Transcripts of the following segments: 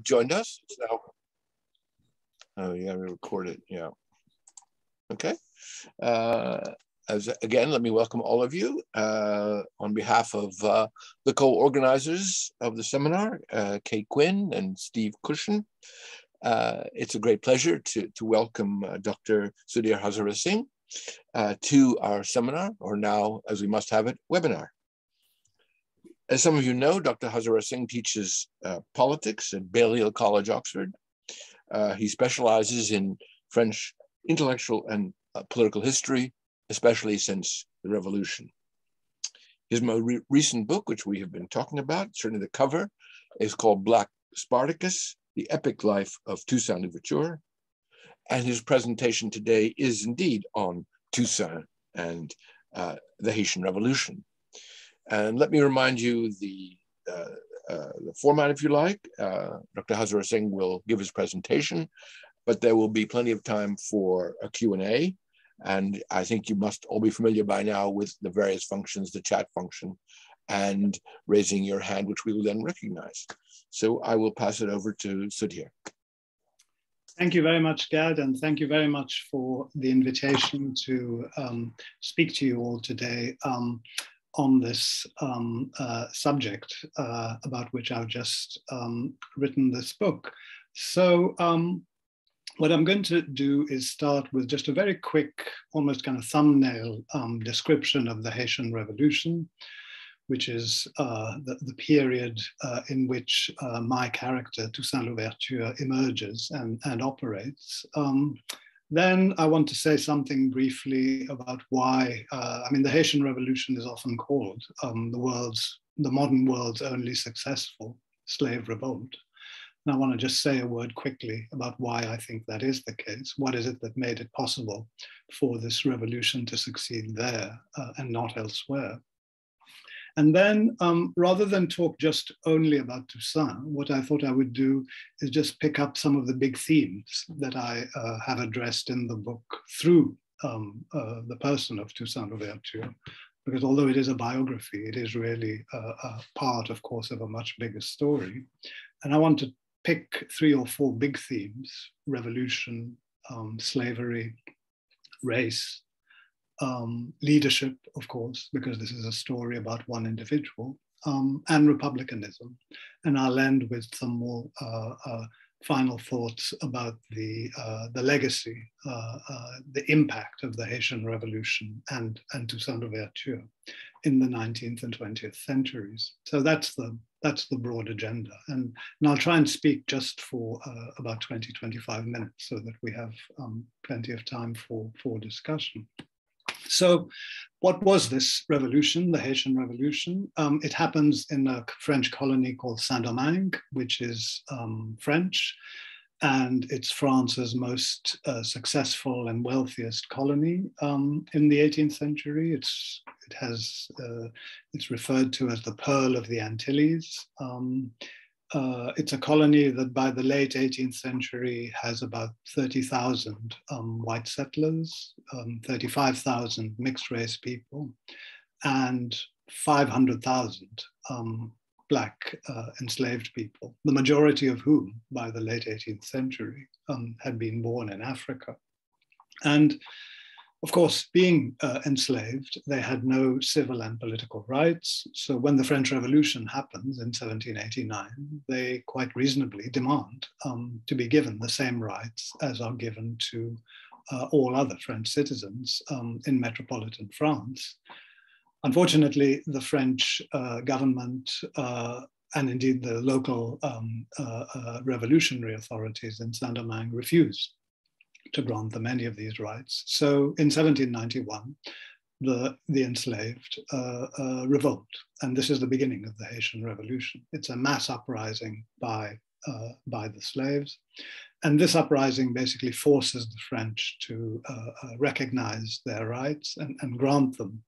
joined us. It's now, oh yeah, we recorded, yeah. Okay. Again, let me welcome all of you on behalf of the co-organizers of the seminar, Kate Quinn and Steve Cushion. It's a great pleasure to welcome Dr. Sudhir Hazareesingh to our seminar, or now, as we must have it, webinar. As some of you know, Dr. Hazareesingh teaches politics at Balliol College, Oxford. He specializes in French intellectual and political history, especially since the Revolution. His most recent book, which we have been talking about, certainly the cover, is called Black Spartacus, The Epic Life of Toussaint Louverture. And his presentation today is indeed on Toussaint and the Haitian Revolution. And let me remind you the format, if you like. Dr. Hazareesingh will give his presentation, but there will be plenty of time for a Q&A. And I think you must all be familiar by now with the various functions, the chat function, and raising your hand, which we will then recognize. So I will pass it over to Sudhir. Thank you very much, Gad, and thank you very much for the invitation to speak to you all today on this subject about which I've just written this book. So what I'm going to do is start with just a very quick, almost kind of thumbnail description of the Haitian Revolution, which is the period in which my character, Toussaint Louverture, emerges and operates. Then I want to say something briefly about why, I mean, the Haitian Revolution is often called the modern world's only successful slave revolt. And I want to just say a word quickly about why I think that is the case. What is it that made it possible for this revolution to succeed there and not elsewhere? And then rather than talk just only about Toussaint, what I thought I would do is just pick up some of the big themes that I have addressed in the book through the person of Toussaint Louverture. Because although it is a biography, it is really a part, of course, of a much bigger story. And I want to pick 3 or 4 big themes: revolution, slavery, race, leadership, of course, because this is a story about one individual, and republicanism. And I'll end with some more final thoughts about the legacy, the impact of the Haitian Revolution and Toussaint Louverture in the 19th and 20th centuries. So that's the broad agenda. And I'll try and speak just for about 20-25 minutes so that we have plenty of time for discussion. So what was this revolution, the Haitian Revolution? It happens in a French colony called Saint-Domingue, which is French, and it's France's most successful and wealthiest colony in the 18th century. It's referred to as the Pearl of the Antilles. It's a colony that by the late 18th century has about 30,000 white settlers, 35,000 mixed race people, and 500,000 Black enslaved people, the majority of whom by the late 18th century had been born in Africa. And of course, being enslaved, they had no civil and political rights. So when the French Revolution happens in 1789, they quite reasonably demand to be given the same rights as are given to all other French citizens in metropolitan France. Unfortunately, the French government and indeed the local revolutionary authorities in Saint-Domingue refused to grant them any of these rights. So in 1791, the enslaved revolt, and this is the beginning of the Haitian Revolution. It's a mass uprising by the slaves, and this uprising basically forces the French to recognize their rights and grant them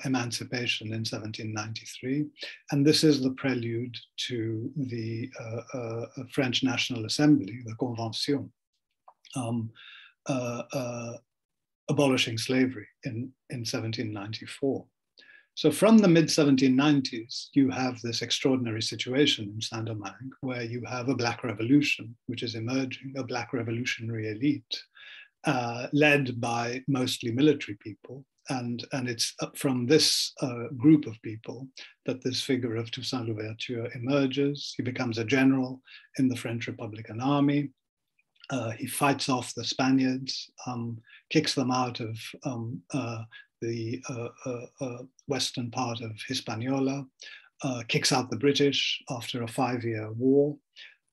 emancipation in 1793. And this is the prelude to the French National Assembly, the Convention, abolishing slavery in 1794. So from the mid-1790s, you have this extraordinary situation in Saint-Domingue where you have a Black revolution, which is emerging, a Black revolutionary elite, led by mostly military people. And it's from this group of people that this figure of Toussaint Louverture emerges. He becomes a general in the French Republican Army. He fights off the Spaniards, kicks them out of the western part of Hispaniola, kicks out the British after a 5-year war,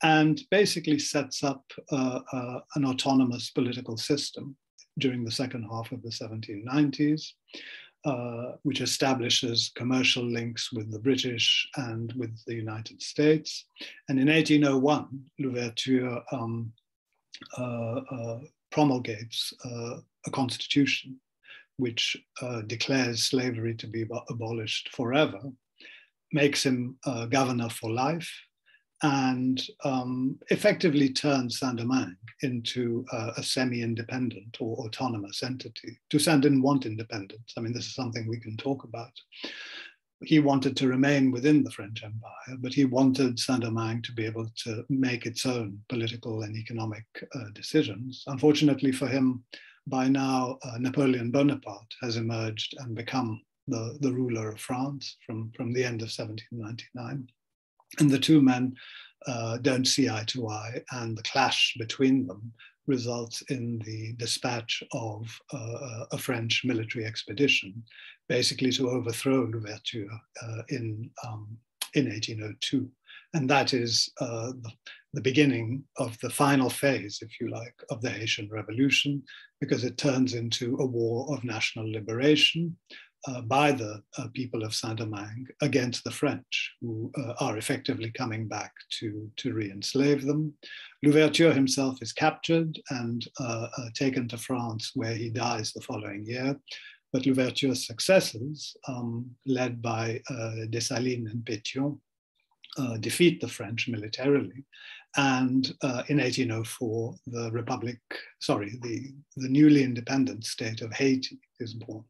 and basically sets up an autonomous political system during the second half of the 1790s, which establishes commercial links with the British and with the United States. And in 1801, Louverture promulgates a constitution which declares slavery to be abolished forever, makes him governor for life, and effectively turns Saint-Domingue into a semi-independent or autonomous entity. Toussaint didn't want independence. I mean, this is something we can talk about. He wanted to remain within the French Empire, but he wanted Saint-Domingue to be able to make its own political and economic decisions. Unfortunately for him, by now, Napoleon Bonaparte has emerged and become the ruler of France from the end of 1799. And the two men don't see eye to eye, and the clash between them results in the dispatch of a French military expedition, basically to overthrow Louverture in 1802. And that is the beginning of the final phase, if you like, of the Haitian Revolution, because it turns into a war of national liberation by the people of Saint-Domingue against the French, who are effectively coming back to re-enslave them. Louverture himself is captured and taken to France, where he dies the following year. But Louverture's successors, led by Dessalines and Pétion, defeat the French militarily. And in 1804, the newly independent state of Haiti is born.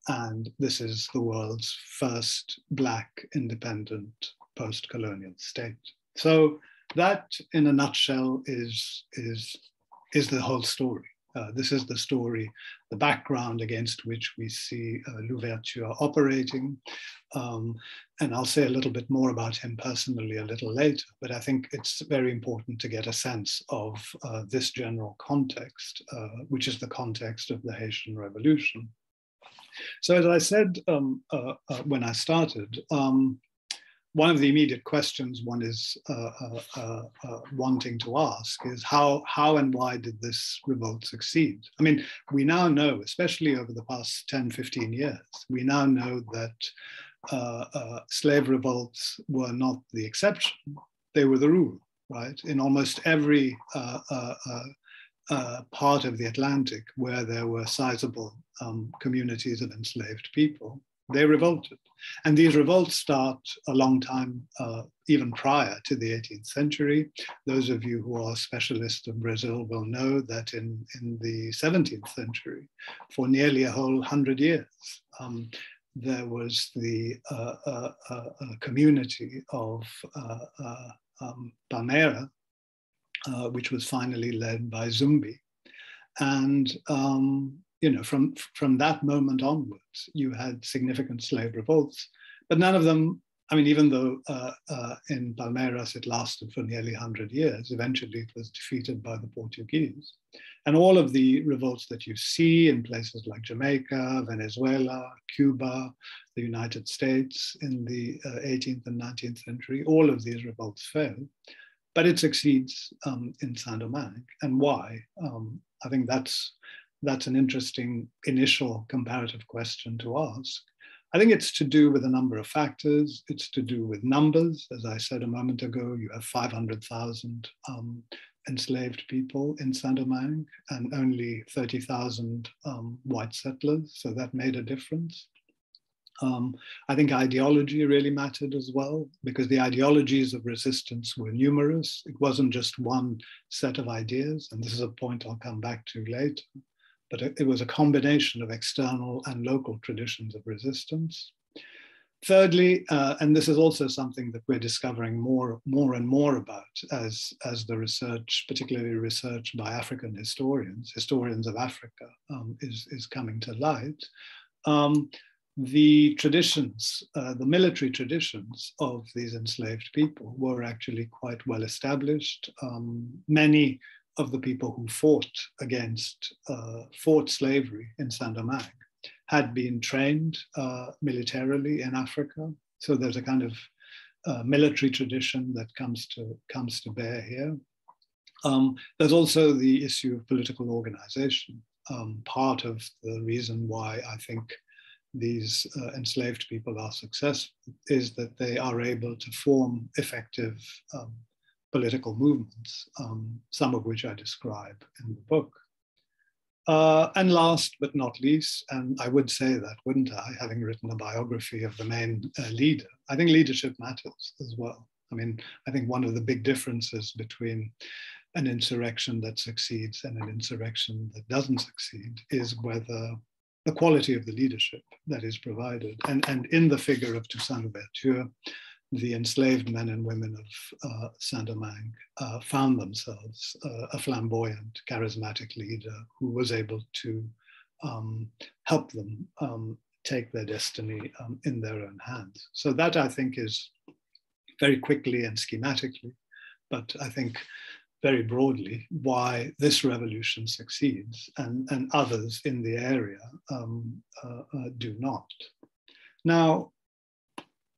And this is the world's first Black independent post-colonial state. So that, in a nutshell, is the whole story. This is the story, the background against which we see Louverture operating. And I'll say a little bit more about him personally a little later, but I think it's very important to get a sense of this general context, which is the context of the Haitian Revolution. So as I said when I started, one of the immediate questions one is wanting to ask is how and why did this revolt succeed? I mean, we now know, especially over the past 10, 15 years, we now know that slave revolts were not the exception, they were the rule, right? In almost every part of the Atlantic where there were sizable communities of enslaved people, they revolted. And these revolts start a long time, even prior to the 18th century. Those of you who are specialists of Brazil will know that in the 17th century, for nearly a whole 100 years, there was the community of Palmeira, which was finally led by Zumbi. And you know, from that moment onwards, you had significant slave revolts, but none of them, I mean, even though in Palmeiras it lasted for nearly 100 years, eventually it was defeated by the Portuguese. And all of the revolts that you see in places like Jamaica, Venezuela, Cuba, the United States in the 18th and 19th century, all of these revolts failed, but it succeeds in Saint-Domingue. And why? I think that's an interesting initial comparative question to ask. I think it's to do with a number of factors. It's to do with numbers. As I said a moment ago, you have 500,000 enslaved people in Saint-Domingue and only 30,000 white settlers, so that made a difference. I think ideology really mattered as well, because the ideologies of resistance were numerous. It wasn't just one set of ideas, and this is a point I'll come back to later. But it was a combination of external and local traditions of resistance. Thirdly, and this is also something that we're discovering more and more about as the research, particularly research by African historians of Africa, is coming to light. The traditions, the military traditions of these enslaved people were actually quite well established. Many of the people who fought slavery in Saint-Domingue had been trained militarily in Africa. So there's a kind of military tradition that comes to bear here. There's also the issue of political organization. Part of the reason why I think these enslaved people are successful is that they are able to form effective political movements, some of which I describe in the book. And last but not least, and I would say that, wouldn't I, having written a biography of the main leader, I think leadership matters as well. I mean, I think one of the big differences between an insurrection that succeeds and an insurrection that doesn't succeed is whether the quality of the leadership that is provided. And in the figure of Toussaint Louverture, the enslaved men and women of Saint-Domingue found themselves a flamboyant, charismatic leader who was able to help them take their destiny in their own hands. So that, I think, is very quickly and schematically, but I think very broadly, why this revolution succeeds and others in the area do not. Now,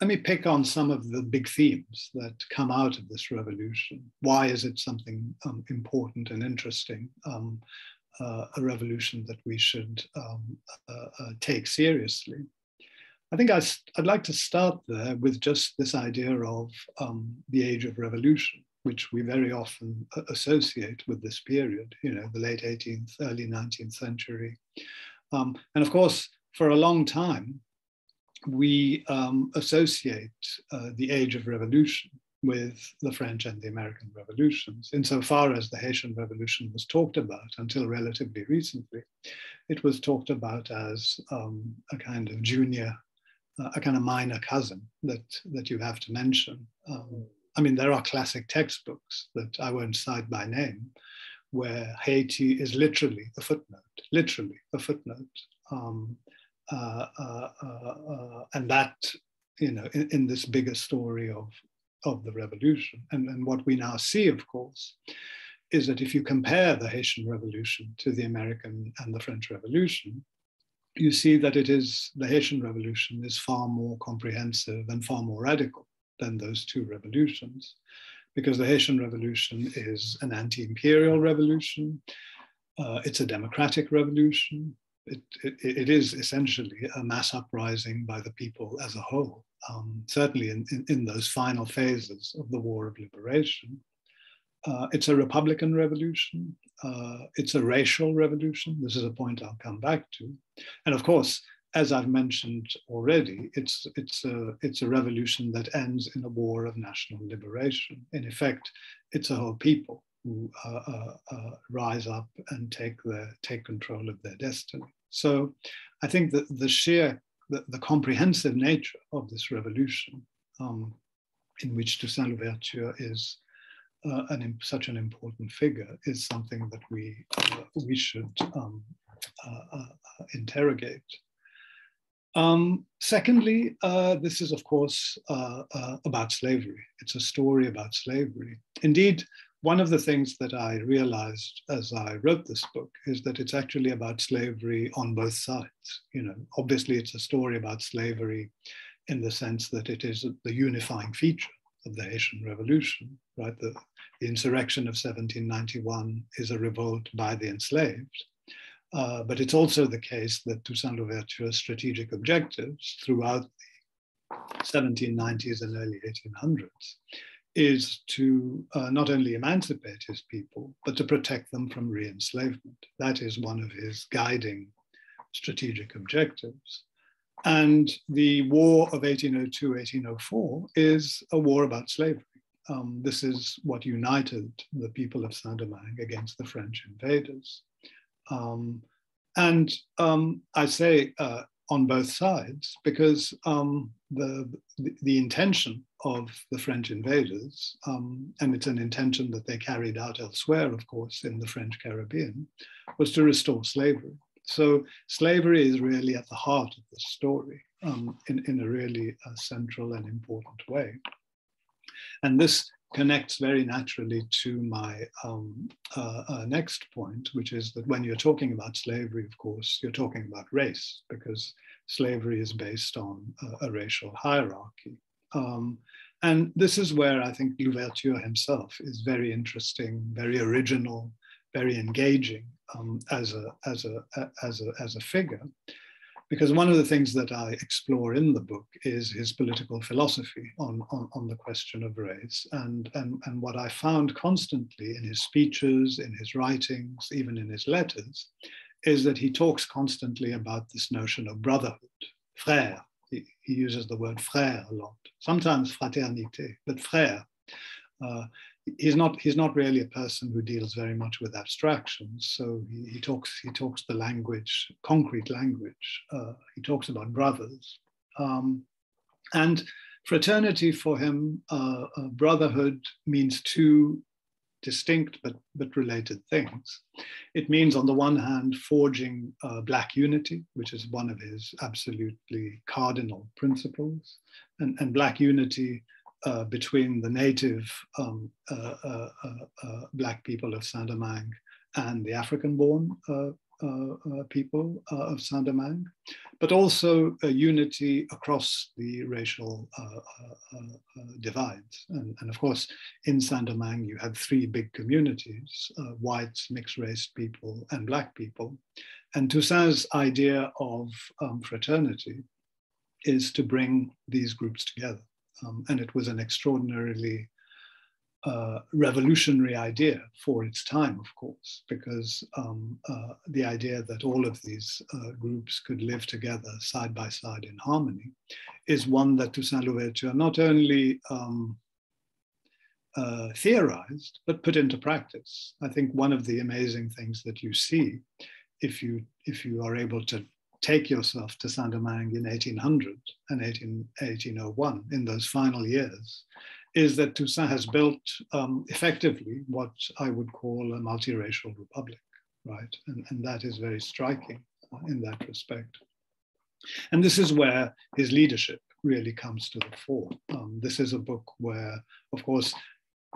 let me pick on some of the big themes that come out of this revolution. Why is it something important and interesting, a revolution that we should take seriously? I think I'd like to start there with just this idea of the age of revolution, which we very often associate with this period, you know, the late 18th, early 19th century. And of course, for a long time, we associate the age of revolution with the French and the American revolutions. Insofar as the Haitian Revolution was talked about until relatively recently, it was talked about as a kind of junior, a kind of minor cousin that you have to mention. I mean, there are classic textbooks that I won't cite by name, where Haiti is literally a footnote. And that, you know, in this bigger story of the revolution. And what we now see, of course, is that if you compare the Haitian Revolution to the American and the French Revolution, you see that the Haitian Revolution is far more comprehensive and far more radical than those two revolutions, because the Haitian Revolution is an anti-imperial revolution. It's a democratic revolution. It is essentially a mass uprising by the people as a whole, certainly in those final phases of the War of Liberation. It's a Republican revolution. It's a racial revolution. This is a point I'll come back to. And of course, as I've mentioned already, it's a revolution that ends in a war of national liberation. In effect, it's a whole people who rise up and take control of their destiny. So I think that the comprehensive nature of this revolution, in which Toussaint Louverture is such an important figure, is something that we should interrogate. Secondly, this is, of course, about slavery. It's a story about slavery. Indeed, one of the things that I realized as I wrote this book is that it's actually about slavery on both sides. You know, obviously, it's a story about slavery in the sense that it is the unifying feature of the Haitian Revolution, right? The insurrection of 1791 is a revolt by the enslaved. But it's also the case that Toussaint Louverture's strategic objectives throughout the 1790s and early 1800s is to not only emancipate his people, but to protect them from re-enslavement. That is one of his guiding strategic objectives. And the War of 1802-1804 is a war about slavery. This is what united the people of Saint-Domingue against the French invaders. I say on both sides, because the intention of the French invaders, and it's an intention that they carried out elsewhere, of course, in the French Caribbean, was to restore slavery. So slavery is really at the heart of the story in a really central and important way. And this connects very naturally to my next point, which is that when you're talking about slavery, of course, you're talking about race, because slavery is based on a racial hierarchy. And this is where I think Louverture himself is very interesting, very original, very engaging as a figure. Because one of the things that I explore in the book is his political philosophy on the question of race. And what I found constantly in his speeches, in his writings, even in his letters, is that he talks constantly about this notion of brotherhood, frère. He uses the word frère a lot, sometimes fraternité, but frère. He's not really a person who deals very much with abstractions. So he talks the language, concrete language. He talks about brothers, and fraternity for him, brotherhood means two distinct but related things. It means, on the one hand, forging Black unity, which is one of his absolutely cardinal principles, and Black unity between the native Black people of Saint-Domingue and the African-born people of Saint-Domingue, but also a unity across the racial divides. And of course, in Saint-Domingue, you have three big communities, whites, mixed-race people, and Black people. And Toussaint's idea of fraternity is to bring these groups together. And it was an extraordinarily revolutionary idea for its time, of course, because the idea that all of these groups could live together side by side in harmony is one that Toussaint Louverture not only theorized, but put into practice. I think one of the amazing things that you see, if you are able to take yourself to Saint-Domingue in 1800 and 1801, in those final years, is that Toussaint has built effectively what I would call a multiracial republic, right? And that is very striking in that respect. And this is where his leadership really comes to the fore. This is a book where, of course,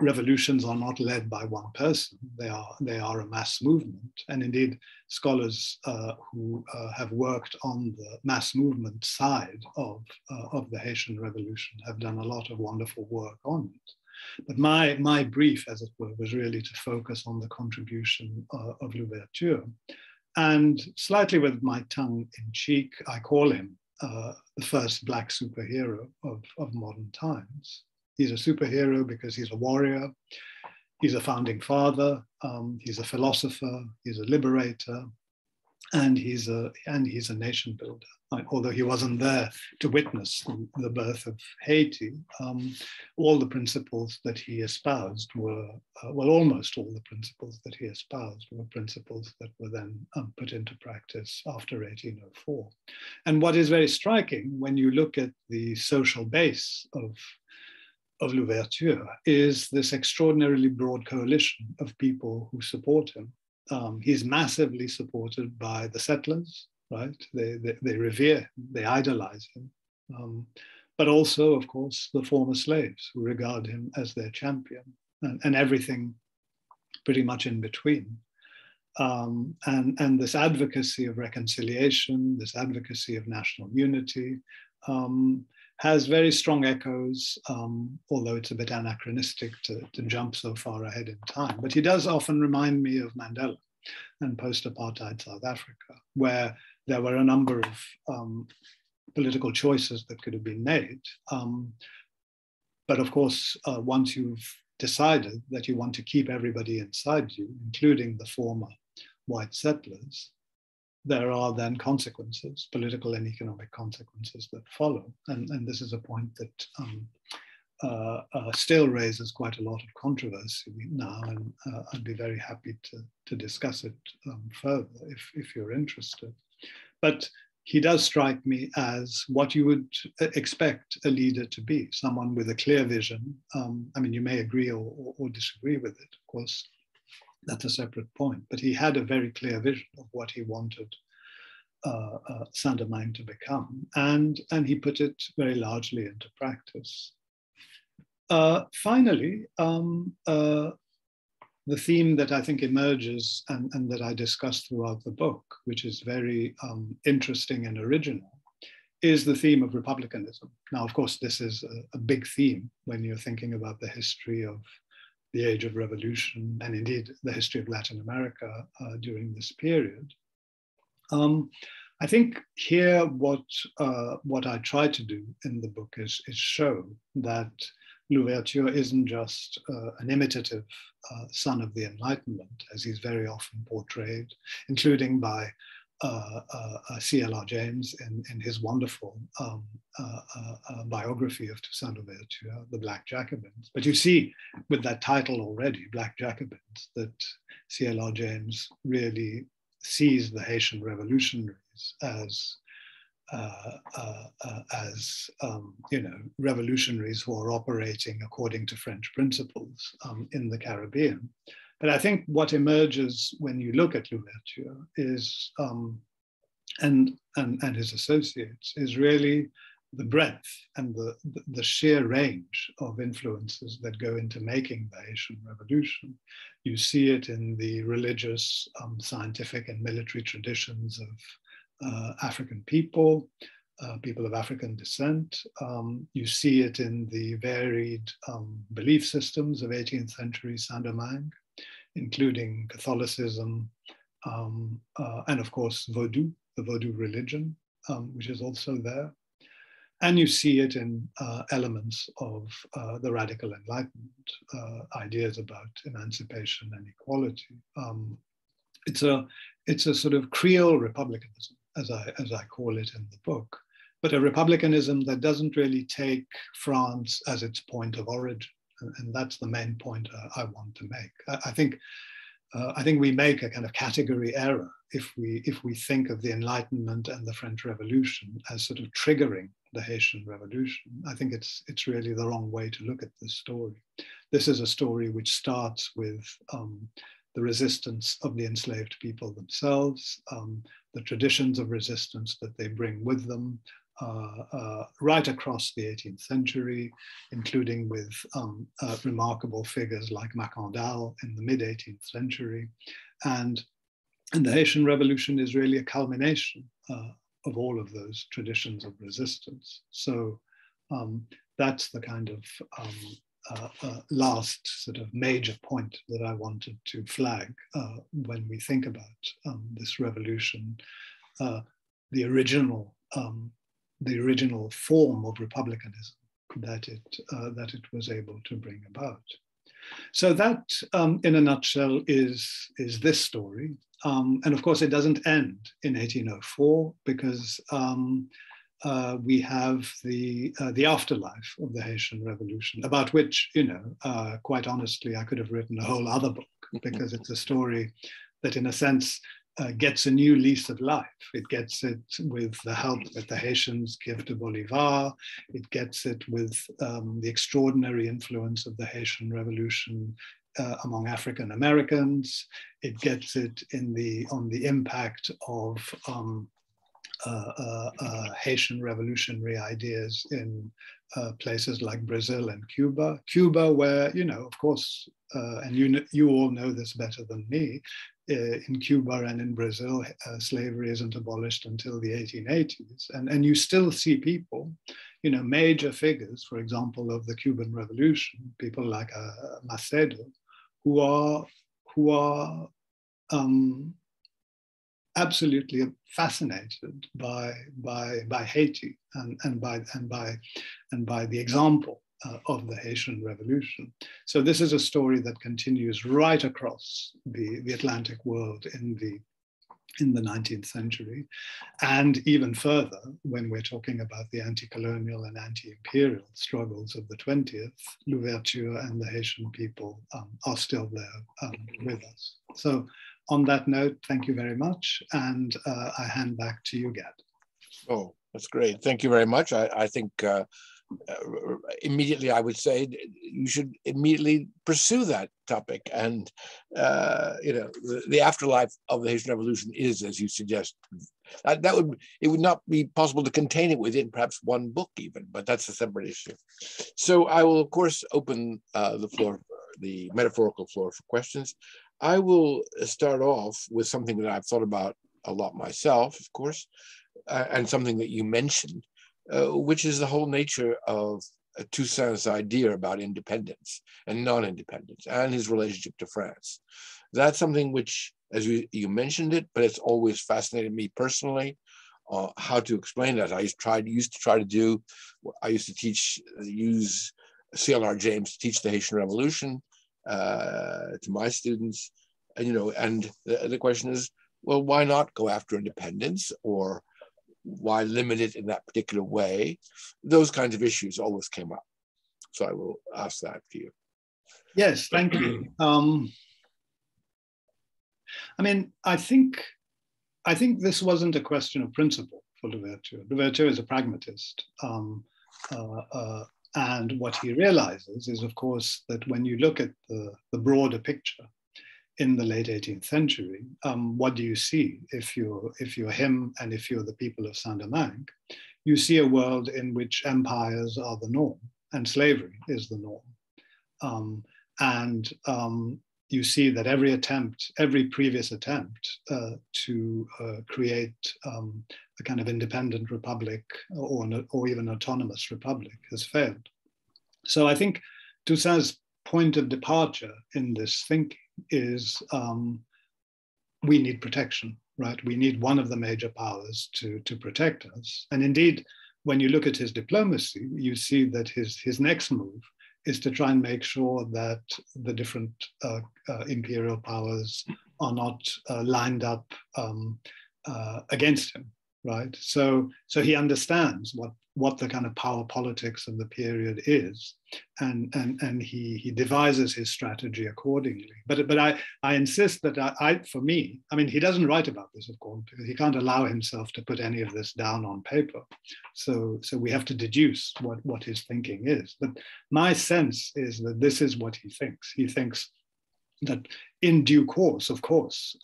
revolutions are not led by one person. They are a mass movement. And indeed, scholars who have worked on the mass movement side of the Haitian Revolution have done a lot of wonderful work on it. But my brief, as it were, was really to focus on the contribution of Louverture. And slightly with my tongue in cheek, I call him the first Black superhero of modern times. He's a superhero because he's a warrior, he's a founding father, he's a philosopher, he's a liberator, and he's a nation builder. Although he wasn't there to witness the birth of Haiti, all the principles that he espoused were, well, almost all the principles that he espoused were principles that were then put into practice after 1804. And what is very striking when you look at the social base of Louverture is this extraordinarily broad coalition of people who support him. He's massively supported by the settlers, right? They revere him, they idolize him. But also, of course, the former slaves who regard him as their champion, and everything pretty much in between. And this advocacy of reconciliation, this advocacy of national unity, has very strong echoes, although it's a bit anachronistic to jump so far ahead in time. But he does often remind me of Mandela and post-apartheid South Africa, where there were a number of political choices that could have been made. But of course, once you've decided that you want to keep everybody inside you, including the former white settlers, there are then consequences, political and economic consequences that follow. And this is a point that still raises quite a lot of controversy now, and I'd be very happy to discuss it further if you're interested. But he does strike me as what you would expect a leader to be, someone with a clear vision. I mean, you may agree or disagree with it, of course, that's a separate point, but he had a very clear vision of what he wanted Saint-Domingue to become, and he put it very largely into practice. Finally, the theme that I think emerges and that I discuss throughout the book, which is very interesting and original, is the theme of republicanism. Now, of course, this is a big theme when you're thinking about the history of the Age of Revolution, and indeed the history of Latin America during this period. I think here what I try to do in the book is show that Louverture isn't just an imitative son of the Enlightenment, as he's very often portrayed, including by C.L.R. James in his wonderful biography of Toussaint Louverture, The Black Jacobins. But you see with that title already, Black Jacobins, that C.L.R. James really sees the Haitian revolutionaries as revolutionaries who are operating according to French principles in the Caribbean. But I think what emerges when you look at Louverture is, and his associates, is really the breadth and the sheer range of influences that go into making the Haitian Revolution. You see it in the religious, scientific, and military traditions of African people, people of African descent. You see it in the varied belief systems of 18th century Saint-Domingue, including Catholicism, and of course Vodou, the Vodou religion, which is also there. And you see it in elements of the radical Enlightenment, ideas about emancipation and equality. It's a sort of Creole republicanism, as I call it in the book, but a republicanism that doesn't really take France as its point of origin. And that's the main point I want to make. I think we make a kind of category error if we think of the Enlightenment and the French Revolution as sort of triggering the Haitian Revolution. I think it's really the wrong way to look at this story. This is a story which starts with the resistance of the enslaved people themselves, the traditions of resistance that they bring with them, right across the 18th century, including with remarkable figures like Macandal in the mid-18th century. And the Haitian Revolution is really a culmination of all of those traditions of resistance. So that's the kind of last sort of major point that I wanted to flag when we think about this revolution, the original form of republicanism that it was able to bring about. So that, in a nutshell, is this story. And of course, it doesn't end in 1804 because we have the afterlife of the Haitian Revolution, about which, quite honestly, I could have written a whole other book because it's a story that, in a sense, gets a new lease of life. It gets it with the help that the Haitians give to Bolivar. It gets it with the extraordinary influence of the Haitian Revolution among African Americans. It gets it on the impact of Haitian revolutionary ideas in places like Brazil and Cuba. Cuba, where, of course, and you all know this better than me, in Cuba and in Brazil, slavery isn't abolished until the 1880s. And you still see people, major figures, for example, of the Cuban Revolution, people like Macedo, who are absolutely fascinated by Haiti and by the example of the Haitian Revolution. So this is a story that continues right across the Atlantic world in the 19th century, and even further when we're talking about the anti-colonial and anti-imperial struggles of the 20th, Louverture and the Haitian people are still there with us. So on that note, thank you very much, and I hand back to you, Gad. Oh, that's great. Thank you very much. I think immediately I would say you should immediately pursue that topic. And, the afterlife of the Haitian Revolution is, as you suggest, it would not be possible to contain it within perhaps one book even, but that's a separate issue. So I will, of course, open the floor, the metaphorical floor for questions. I will start off with something that I've thought about a lot myself, of course, and something that you mentioned, which is the whole nature of Toussaint's idea about independence and non-independence and his relationship to France. That's something which, as you mentioned it, but it's always fascinated me personally, how to explain that. I used to use CLR James to teach the Haitian Revolution to my students, and the question is, well, why not go after independence, or why limit it in that particular way? Those kinds of issues always came up. So I will ask that to you. Yes, thank you. I think this wasn't a question of principle for Louverture. Louverture is a pragmatist. And what he realizes is, of course, that when you look at the broader picture in the late 18th century, what do you see if you're him and if you're the people of Saint-Domingue? You see a world in which empires are the norm and slavery is the norm. You see that every previous attempt to create a kind of independent republic or even autonomous republic has failed. So I think Toussaint's point of departure in this thinking is we need protection, right? We need one of the major powers to protect us. And indeed, when you look at his diplomacy, you see that his next move is to try and make sure that the different imperial powers are not lined up against him, right? So he understands what the kind of power politics of the period is, and he devises his strategy accordingly. But I insist that for me, he doesn't write about this, of course, because he can't allow himself to put any of this down on paper. So we have to deduce what his thinking is. But my sense is that this is what he thinks. He thinks that in due course, of course,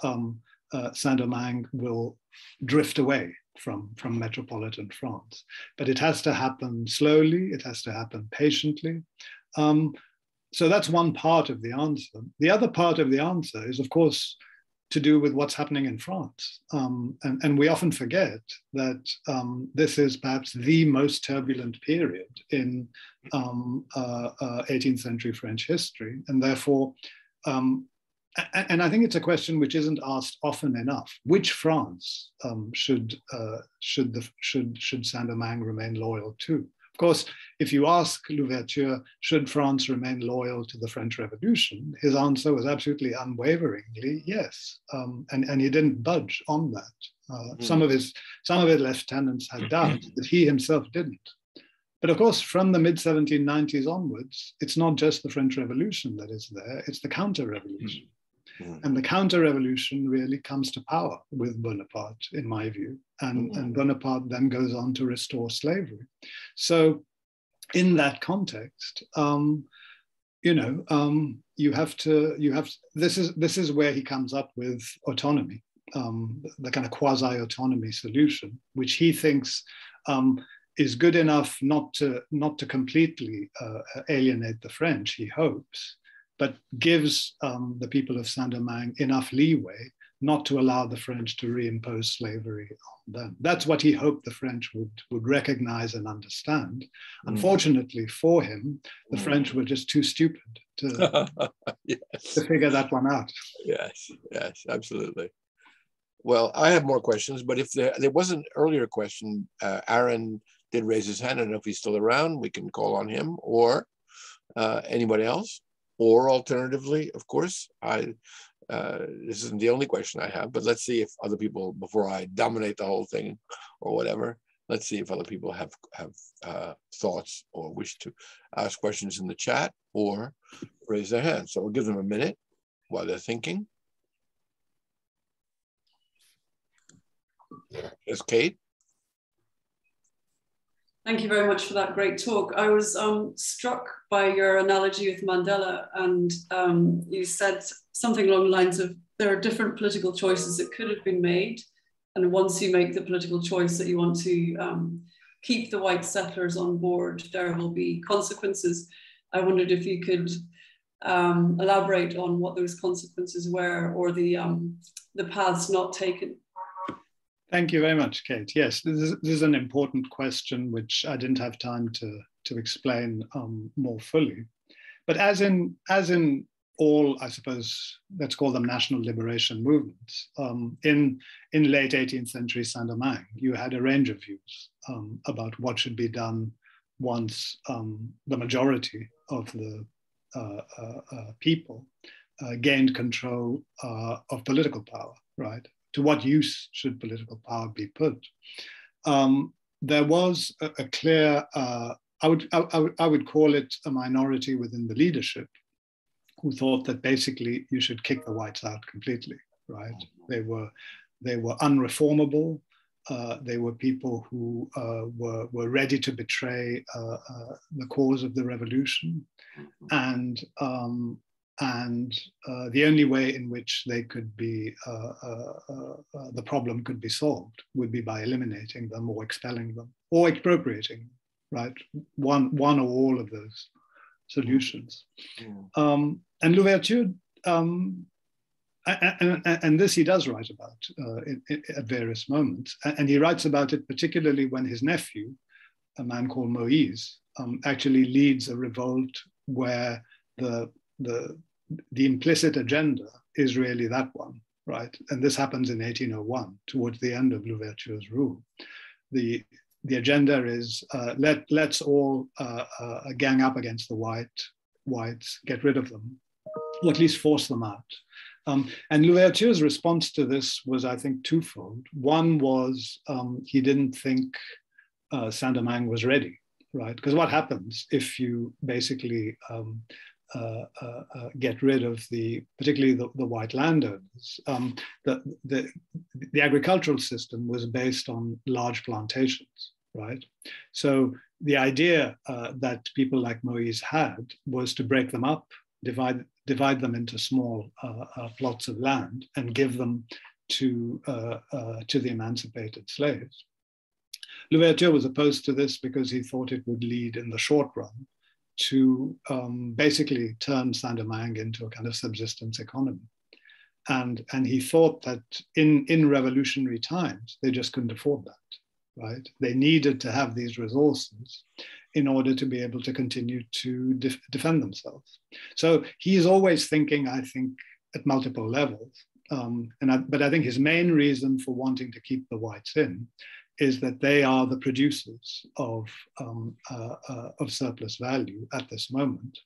Saint-Domingue will drift away from metropolitan France. But it has to happen slowly, it has to happen patiently. So that's one part of the answer. The other part of the answer is, of course, to do with what's happening in France. And we often forget that this is perhaps the most turbulent period in 18th century French history. And therefore, and I think it's a question which isn't asked often enough. Which France should Saint-Domingue remain loyal to? Of course, if you ask Louverture, should France remain loyal to the French Revolution? His answer was absolutely unwaveringly yes, and he didn't budge on that. Some of his lieutenants had doubts, but he himself didn't. But of course, from the mid-1790s onwards, it's not just the French Revolution that is there, it's the counter-revolution. And the counter-revolution really comes to power with Bonaparte, in my view. And Bonaparte then goes on to restore slavery. So in that context, you have to, this is where he comes up with autonomy, the kind of quasi-autonomy solution, which he thinks is good enough not to completely alienate the French, he hopes, but gives the people of Saint-Domingue enough leeway not to allow the French to reimpose slavery on them. That's what he hoped the French would recognize and understand. Unfortunately for him, the French were just too stupid to figure that one out. Yes, absolutely. Well, I have more questions, but if there was an earlier question, Aaron did raise his hand. I don't know if he's still around. We can call on him, or anybody else. Or alternatively, of course, this isn't the only question I have, but let's see if other people, before I dominate the whole thing or whatever, let's see if other people have thoughts or wish to ask questions in the chat or raise their hand. So we'll give them a minute while they're thinking. Yes, Kate? Thank you very much for that great talk. I was struck by your analogy with Mandela, and you said something along the lines of there are different political choices that could have been made, and once you make the political choice that you want to keep the white settlers on board, there will be consequences. I wondered if you could elaborate on what those consequences were, or the paths not taken. Thank you very much, Kate. Yes, this is an important question which I didn't have time to explain more fully. But as in all, I suppose, let's call them national liberation movements, in late 18th century Saint-Domingue, you had a range of views about what should be done once the majority of the people gained control of political power, right? To what use should political power be put? There was a clear, I would call it a minority within the leadership who thought that basically you should kick the whites out completely, right? They were unreformable. They were people who were ready to betray the cause of the revolution, and the only way in which they could be the problem could be solved would be by eliminating them or expelling them or expropriating them, right? One or all of those solutions. And Louverture, and this he does write about at various moments, and he writes about it particularly when his nephew, a man called Moïse, actually leads a revolt where the implicit agenda is really that one, right? And this happens in 1801, towards the end of Louverture's rule. The agenda is let's all gang up against the whites, get rid of them, or at least force them out. And Louverture's response to this was, I think, twofold. One was he didn't think Saint-Domingue was ready, right? Because what happens if you basically get rid of particularly the white landowners? The agricultural system was based on large plantations, right? So the idea that people like Moïse had was to break them up, divide them into small plots of land, and give them to the emancipated slaves. Louverture was opposed to this because he thought it would lead in the short run to basically turn Saint-Domingue into a kind of subsistence economy. And he thought that in revolutionary times, they just couldn't afford that, right? They needed to have these resources in order to be able to continue to defend themselves. So he is always thinking, I think, at multiple levels. But I think his main reason for wanting to keep the whites in is that they are the producers of surplus value at this moment.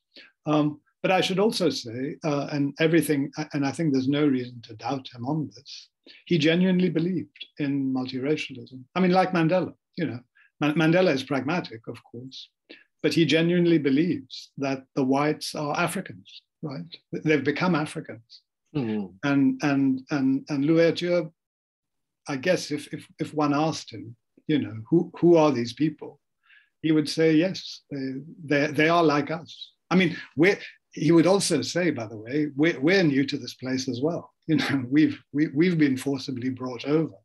But I should also say, and I think there's no reason to doubt him on this, he genuinely believed in multiracialism. I mean, like Mandela, Mandela is pragmatic, of course, but he genuinely believes that the whites are Africans, right? They've become Africans. Mm-hmm. And Louverture, I guess if one asked him, who are these people? He would say, yes, they are like us. I mean, he would also say, by the way, we're new to this place as well. We've been forcibly brought over.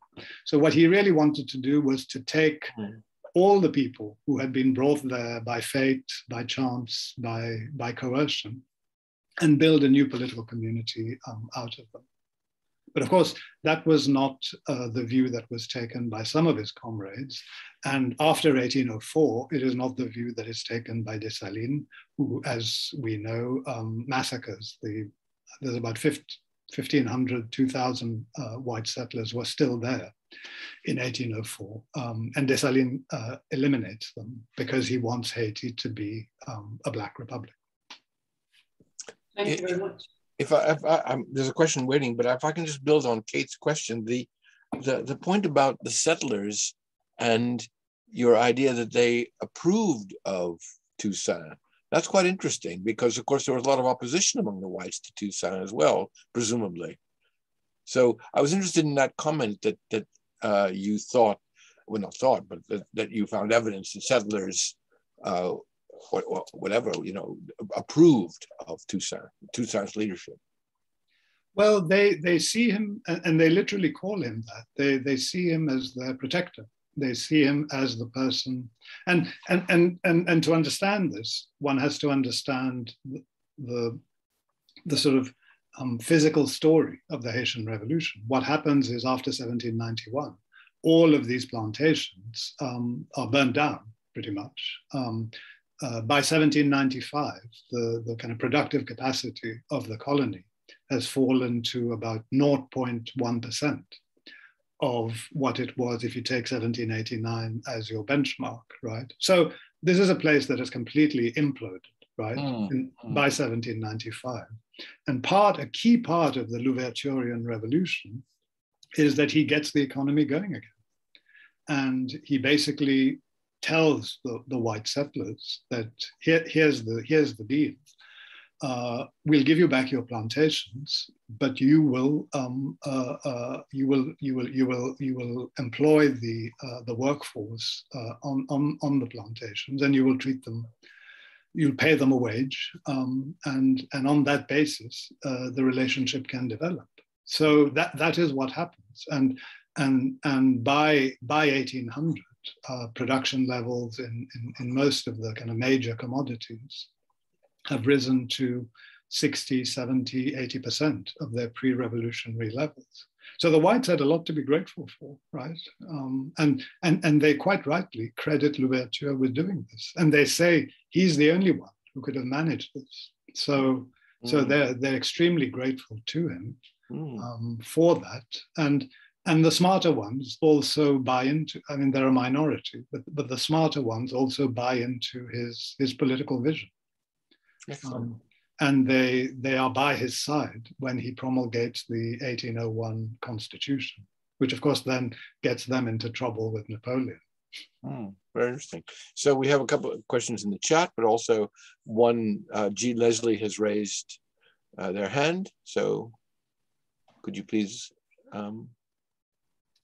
So what he really wanted to do was to take all the people who had been brought there by fate, by chance, by coercion, and build a new political community out of them. But of course, that was not the view that was taken by some of his comrades. And after 1804, it is not the view that is taken by Dessalines, who, as we know, massacres. There's about 1,500, 2,000 white settlers were still there in 1804. And Dessalines eliminates them because he wants Haiti to be a Black republic. Thank you very much. There's a question waiting, but if I can just build on Kate's question, the point about the settlers and your idea that they approved of Toussaint, that's quite interesting because, of course, there was a lot of opposition among the whites to Toussaint as well, presumably. So I was interested in that comment that you thought well, not thought, but that you found evidence that settlers, whatever, approved of Toussaint's leadership. Well, they see him, and they literally call him that. They see him as their protector. They see him as the person, and to understand this, one has to understand the sort of physical story of the Haitian Revolution. What happens is, after 1791, all of these plantations are burned down, pretty much. By 1795, the kind of productive capacity of the colony has fallen to about 0.1% of what it was if you take 1789 as your benchmark, right? So this is a place that has completely imploded, right, by 1795. And a key part of the Louverturian Revolution is that he gets the economy going again. And he basically tells the white settlers that here's the deal. We'll give you back your plantations, but you will employ the workforce on the plantations, and you will treat them. You'll pay them a wage, and on that basis, the relationship can develop. So that is what happens, and by 1800, production levels in most of the kind of major commodities have risen to 60, 70, 80% of their pre-revolutionary levels. So the whites had a lot to be grateful for, right? And they quite rightly credit Louverture with doing this. And they say he's the only one who could have managed this. So they're extremely grateful to him for that. And the smarter ones also buy into, I mean, they're a minority, but the smarter ones also buy into his political vision. And they are by his side when he promulgates the 1801 Constitution, which of course then gets them into trouble with Napoleon. Very interesting. So we have a couple of questions in the chat, but also one, G. Leslie has raised their hand. So could you please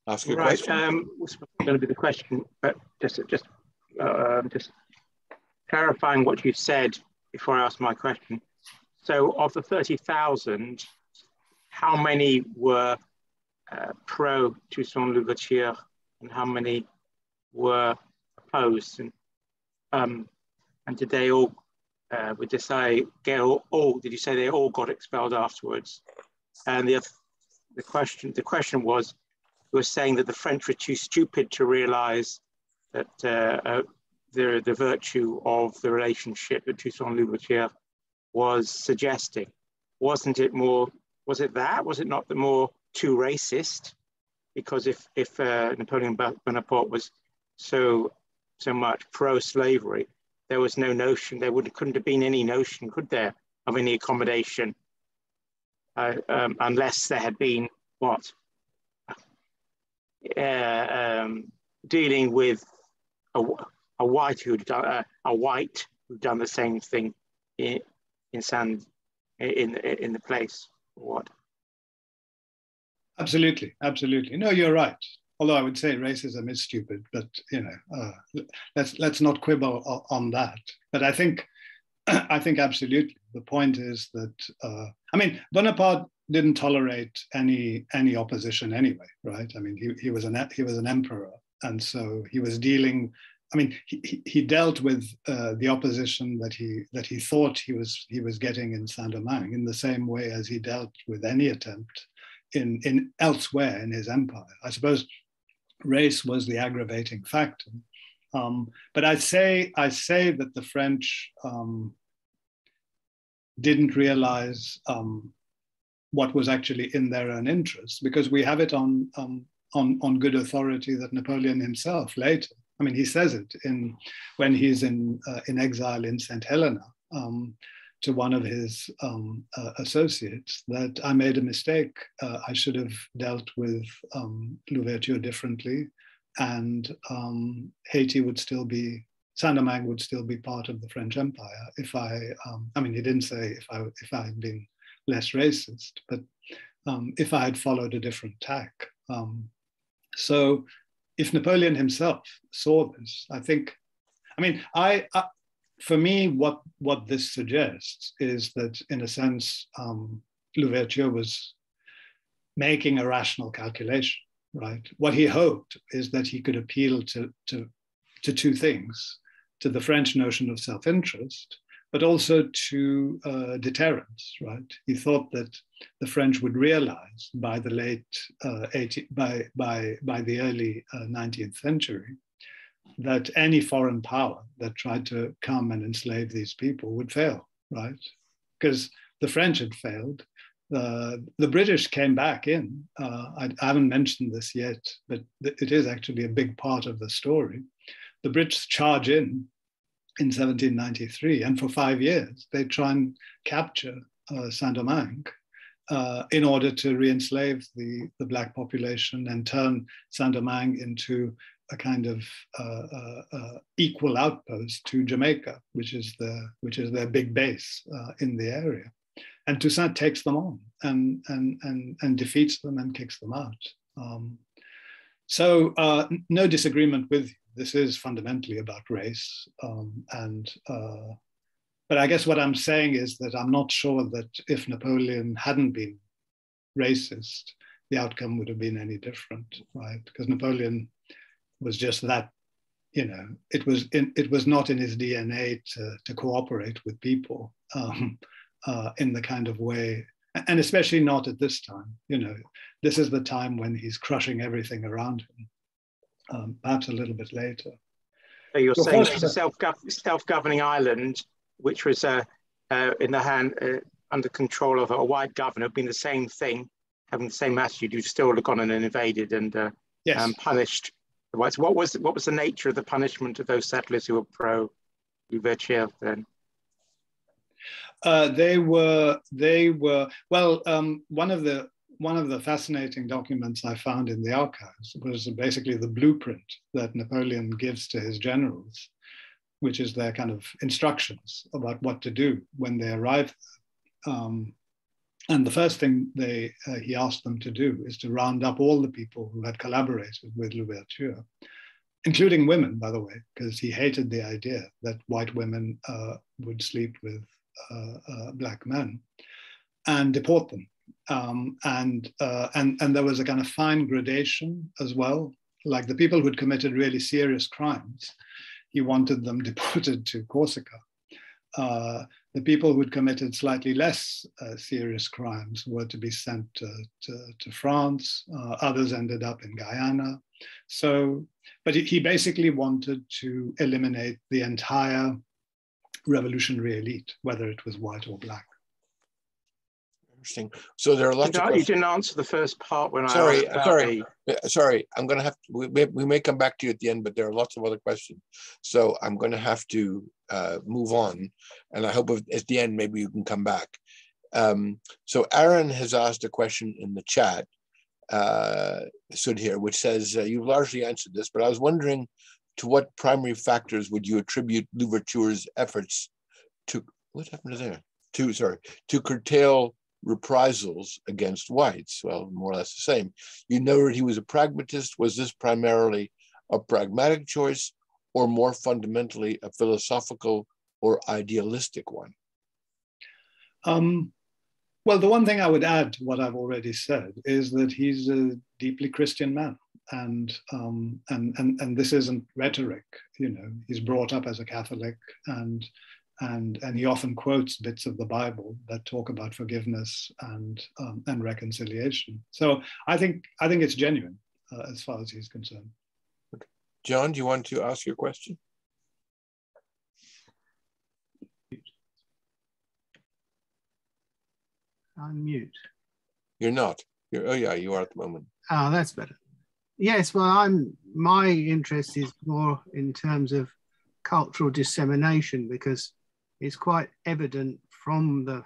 ask your question? What's going to be the question, but just clarifying what you said before I ask my question. So of the 30,000, how many were pro Toussaint Louverture and how many were opposed? And did they all, did you say they all got expelled afterwards? And the question was, you were saying that the French were too stupid to realize that the virtue of the relationship that Toussaint Louverture was suggesting. Was it not the more too racist? Because if Napoleon Bonaparte was so much pro-slavery, there was no notion, couldn't have been any notion, could there, of any accommodation, unless there had been what? Dealing with a white who'd done the same thing in the place, or what? Absolutely. No, you're right. Although I would say racism is stupid, but let's not quibble on that. But I think absolutely the point is that I mean, Bonaparte didn't tolerate any opposition anyway, right? I mean, he was an emperor, and so he was dealing. I mean, he dealt with the opposition that he thought he was getting in Saint-Domingue in the same way as he dealt with any attempt in elsewhere in his empire. I suppose race was the aggravating factor, but I say that the French didn't realize what was actually in their own interest, because we have it on good authority that Napoleon himself later. I mean, he says it when he's in exile in St. Helena to one of his associates, that I made a mistake. I should have dealt with Louverture differently, and Haiti would still be, Saint-Domingue would still be part of the French Empire if I mean, he didn't say if I had been less racist, but if I had followed a different tack. So if Napoleon himself saw this, for me, what this suggests is that, in a sense, Louverture was making a rational calculation, right? What he hoped is that he could appeal to two things: to the French notion of self-interest, but also to deterrence, right? He thought that the French would realize by the early 19th century that any foreign power that tried to come and enslave these people would fail, right? Because the French had failed. The British came back in. I haven't mentioned this yet, but it is actually a big part of the story. The Brits charge in 1793, and for 5 years, they try and capture Saint-Domingue in order to re-enslave the Black population and turn Saint-Domingue into a kind of equal outpost to Jamaica, which is their big base in the area. And Toussaint takes them on and defeats them and kicks them out. So no disagreement with you. This is fundamentally about race. But I guess what I'm saying is that I'm not sure that if Napoleon hadn't been racist, the outcome would have been any different, right? Because Napoleon was just that, it was not in his DNA to cooperate with people in the kind of way, and especially not at this time. This is the time when he's crushing everything around him, perhaps a little bit later. So you're saying it's a self-governing island, which was in the hand, under control of a white governor, being the same thing, having the same attitude, you'd still have gone in and invaded and punished the whites. What was the nature of the punishment of those settlers who were pro-Louverture then? They were one of the fascinating documents I found in the archives was basically the blueprint that Napoleon gives to his generals, which is their kind of instructions about what to do when they arrive. And the first thing he asked them to do is to round up all the people who had collaborated with Louverture, including women, by the way, because he hated the idea that white women would sleep with Black men, and deport them. And there was a kind of fine gradation as well. Like the people who'd committed really serious crimes, he wanted them deported to Corsica. The people who'd committed slightly less serious crimes were to be sent to France. Others ended up in Guyana. So, but he basically wanted to eliminate the entire revolutionary elite, whether it was white or black. Interesting. So there are lots of questions. You didn't answer the first part when Sorry. I'm going to have to, we may come back to you at the end, but there are lots of other questions. So I'm going to have to move on. And I hope at the end, maybe you can come back. So Aaron has asked a question in the chat, Sudhir, which says, you've largely answered this, but I was wondering, to what primary factors would you attribute Louverture's efforts to, what happened to there? To curtail reprisals against whites? Well, more or less the same. You noted he was a pragmatist. Was this primarily a pragmatic choice, or more fundamentally a philosophical or idealistic one? Well, the one thing I would add to what I've already said is that he's a deeply Christian man, and this isn't rhetoric. He's brought up as a Catholic, and he often quotes bits of the Bible that talk about forgiveness and reconciliation. So I think it's genuine as far as he's concerned. Okay. John, do you want to ask your question? I'm mute. You're not. Oh yeah, you are at the moment. Oh, that's better. Yes, well, my interest is more in terms of cultural dissemination, because it's quite evident from the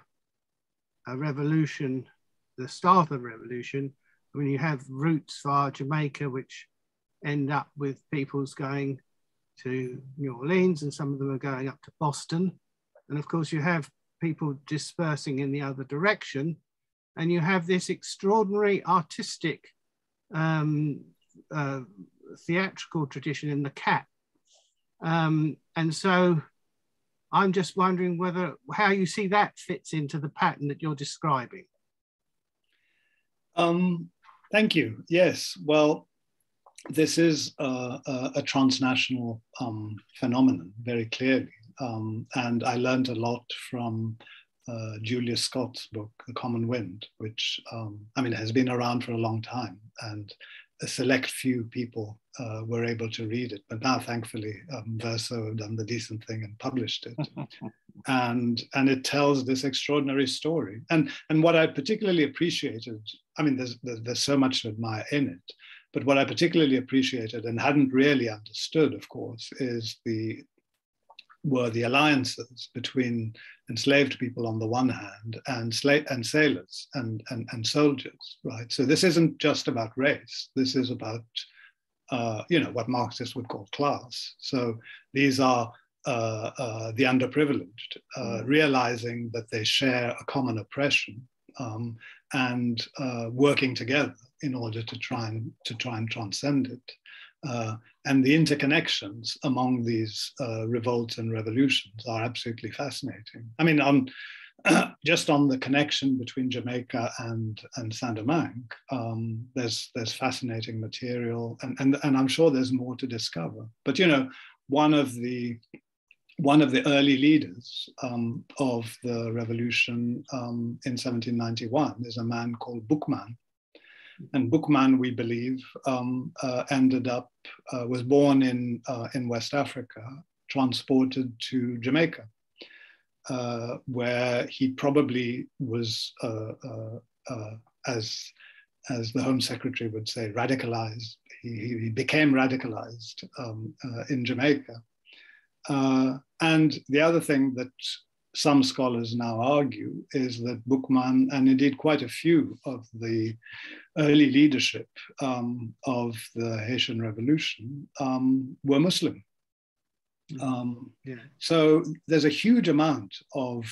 revolution, the start of the revolution, when you have routes via Jamaica, which end up with people's going to New Orleans, and some of them are going up to Boston. And of course, you have people dispersing in the other direction, and you have this extraordinary artistic theatrical tradition in the cat. And so I'm just wondering how you see that fits into the pattern that you're describing. Thank you. Yes, well, this is a transnational phenomenon, very clearly. And I learned a lot from Julius Scott's book, The Common Wind, which, I mean, has been around for a long time. And a select few people were able to read it. But now, thankfully, Verso have done the decent thing and published it. and it tells this extraordinary story. And what I particularly appreciated, I mean, there's so much to admire in it, but what I particularly appreciated and hadn't really understood, of course, were the alliances between enslaved people on the one hand and sailors and soldiers, right? So this isn't just about race. This is about, what Marxists would call class. So these are the underprivileged, realizing that they share a common oppression and working together in order to try and transcend it. And the interconnections among these revolts and revolutions are absolutely fascinating. I mean, just on the connection between Jamaica and Saint-Domingue, there's fascinating material, and I'm sure there's more to discover. But one of the early leaders of the revolution in 1791 is a man called Boukman. And Boukman, we believe, was born in West Africa, transported to Jamaica, where he probably was, as the Home Secretary would say, radicalized. He became radicalized in Jamaica. And the other thing that some scholars now argue is that Boukman, and indeed quite a few of the early leadership of the Haitian Revolution were Muslim. So there's a huge amount of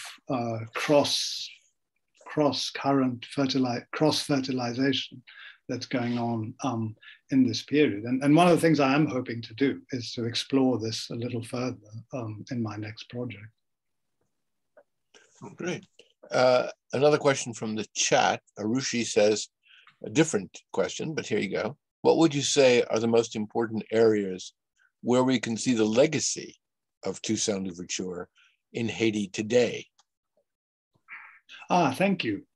cross-current cross-fertilization that's going on in this period. And one of the things I am hoping to do is to explore this a little further in my next project. Oh, great. Another question from the chat. Arushi says, a different question, but here you go. What would you say are the most important areas where we can see the legacy of Toussaint Louverture in Haiti today? Thank you.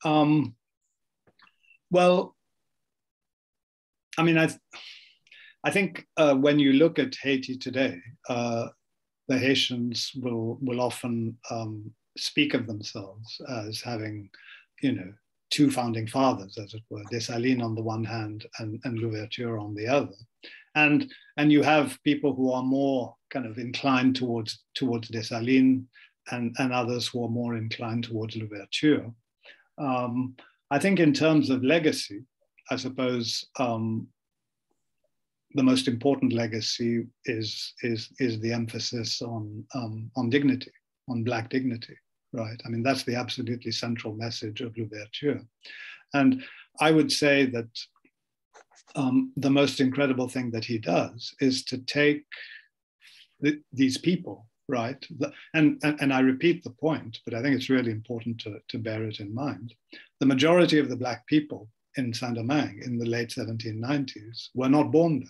Well, I mean, I think when you look at Haiti today, the Haitians will often speak of themselves as having, two founding fathers, as it were, Dessalines on the one hand and Louverture on the other. And you have people who are more kind of inclined towards Dessalines and others who are more inclined towards Louverture. I think in terms of legacy, I suppose the most important legacy is the emphasis on dignity, on Black dignity, right? I mean, that's the absolutely central message of Louverture. And I would say that the most incredible thing that he does is to take these people, right? And I repeat the point, but I think it's really important to bear it in mind. The majority of the Black people in Saint-Domingue in the late 1790s were not born there.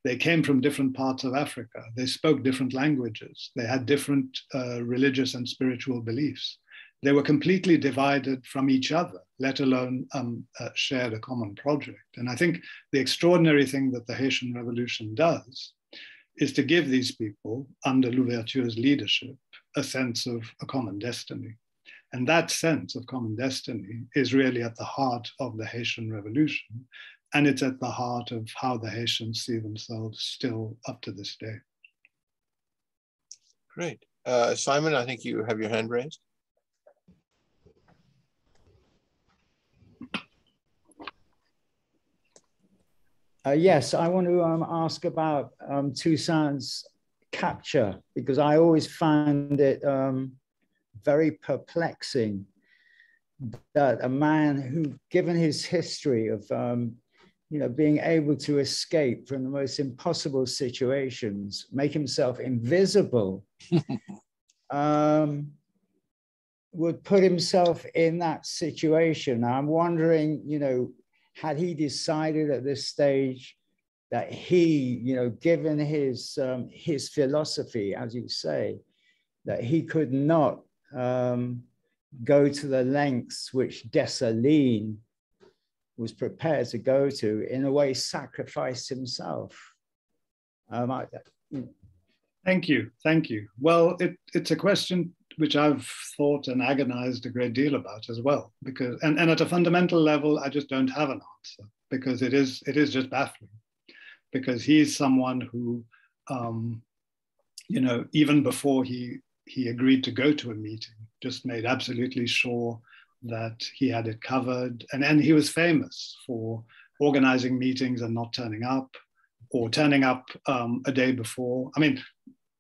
They came from different parts of Africa. They spoke different languages. They had different religious and spiritual beliefs. They were completely divided from each other, let alone shared a common project. And I think the extraordinary thing that the Haitian Revolution does is to give these people, under Louverture's leadership, a sense of a common destiny. And that sense of common destiny is really at the heart of the Haitian Revolution. And it's at the heart of how the Haitians see themselves still up to this day. Great. Simon, I think you have your hand raised. Yes, I want to ask about Toussaint's capture, because I always found it very perplexing that a man who, given his history of you know, being able to escape from the most impossible situations, make himself invisible, would put himself in that situation. I'm wondering, you know, had he decided at this stage that he, you know, given his philosophy, as you say, that he could not go to the lengths which Dessalines was prepared to go to, in a way sacrifice himself. Thank you. Well, it's a question which I've thought and agonized a great deal about as well, because and at a fundamental level, I just don't have an answer, because it is just baffling, because he's someone who, you know, even before he agreed to go to a meeting, just made absolutely sure that he had it covered, and he was famous for organizing meetings and not turning up, or turning up a day before. I mean,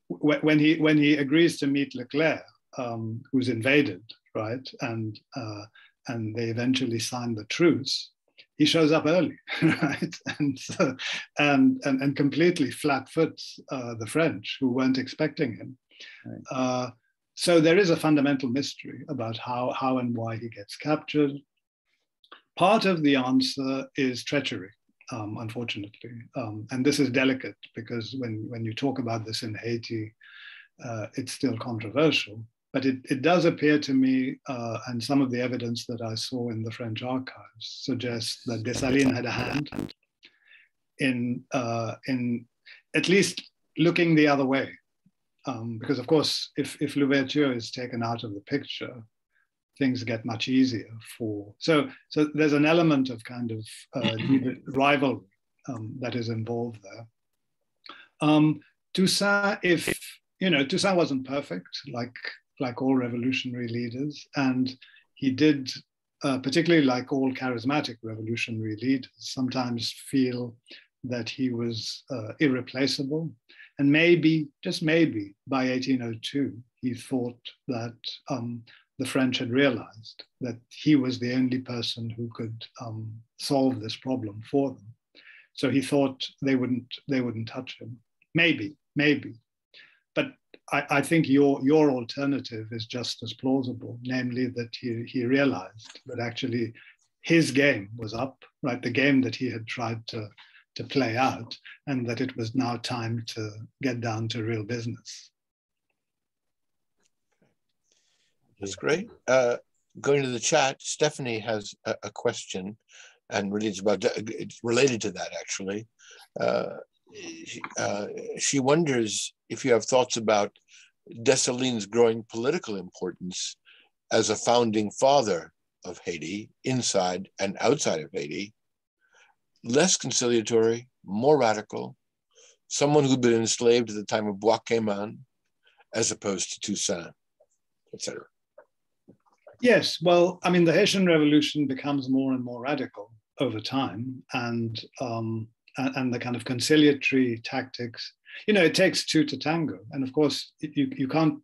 when he agrees to meet Leclerc, who's invaded, right, and they eventually sign the truce, he shows up early, right, and completely flat-foots the French, who weren't expecting him. Right. So there is a fundamental mystery about how and why he gets captured. Part of the answer is treachery, unfortunately, and this is delicate, because when you talk about this in Haiti, it's still controversial. But it does appear to me, and some of the evidence that I saw in the French archives suggests that Dessalines had a hand in at least looking the other way. Because of course, if Louverture is taken out of the picture, things get much easier for. So there's an element of kind of rivalry that is involved there. Toussaint, Toussaint wasn't perfect, like all revolutionary leaders, and he did, particularly like all charismatic revolutionary leaders, sometimes feel that he was irreplaceable. And maybe, just maybe, by 1802, he thought that the French had realized that he was the only person who could solve this problem for them. So he thought they wouldn't touch him. Maybe. But I think your alternative is just as plausible, namely that he realized that actually his game was up, right? The game that he had tried to play out, and that it was now time to get down to real business. That's great. Going to the chat, Stephanie has a question, and really it's related to that, actually. She wonders if you have thoughts about Dessalines' growing political importance as a founding father of Haiti, inside and outside of Haiti, less conciliatory, more radical, someone who'd been enslaved at the time of Bois-Cayman, as opposed to Toussaint, etc. Yes, well, I mean, the Haitian Revolution becomes more and more radical over time, and the kind of conciliatory tactics. It takes two to tango, and of course, you can't